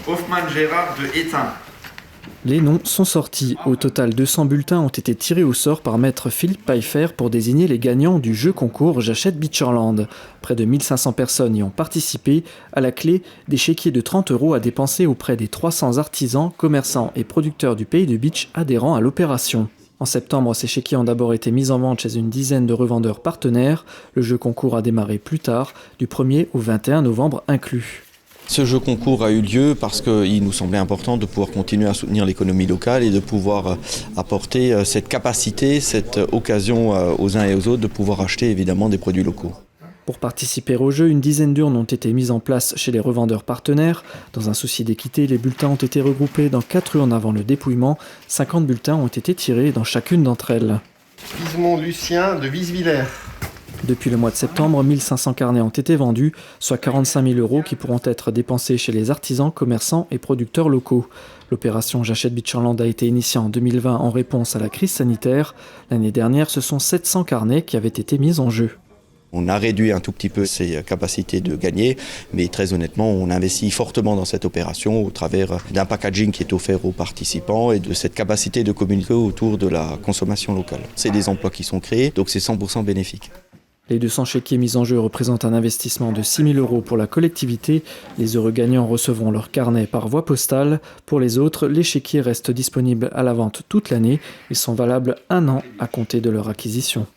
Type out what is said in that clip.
Hoffman Gérard de Étain. Les noms sont sortis. Au total, 200 bulletins ont été tirés au sort par maître Philippe Pfeiffer pour désigner les gagnants du jeu concours J'achète Beacherland. Près de 1500 personnes y ont participé. À la clé, des chéquiers de 30 € à dépenser auprès des 300 artisans, commerçants et producteurs du pays de Beach adhérents à l'opération. En septembre, ces chéquiers ont d'abord été mis en vente chez une dizaine de revendeurs partenaires. Le jeu concours a démarré plus tard, du 1er au 21 novembre inclus. Ce jeu concours a eu lieu parce qu'il nous semblait important de pouvoir continuer à soutenir l'économie locale et de pouvoir apporter cette capacité, cette occasion aux uns et aux autres de pouvoir acheter évidemment des produits locaux. Pour participer au jeu, une dizaine d'urnes ont été mises en place chez les revendeurs partenaires. Dans un souci d'équité, les bulletins ont été regroupés dans 4 urnes avant le dépouillement. 50 bulletins ont été tirés dans chacune d'entre elles. Wisemont Lucien de Visvillers. Depuis le mois de septembre, 1500 carnets ont été vendus, soit 45 000 € qui pourront être dépensés chez les artisans, commerçants et producteurs locaux. L'opération J'achète Beacherland a été initiée en 2020 en réponse à la crise sanitaire. L'année dernière, ce sont 700 carnets qui avaient été mis en jeu. On a réduit un tout petit peu ses capacités de gagner, mais très honnêtement, on investit fortement dans cette opération au travers d'un packaging qui est offert aux participants et de cette capacité de communiquer autour de la consommation locale. C'est des emplois qui sont créés, donc c'est 100% bénéfique. Les 200 chéquiers mis en jeu représentent un investissement de 6 000 € pour la collectivité. Les heureux gagnants recevront leur carnet par voie postale. Pour les autres, les chéquiers restent disponibles à la vente toute l'année. Ils sont valables 1 an à compter de leur acquisition.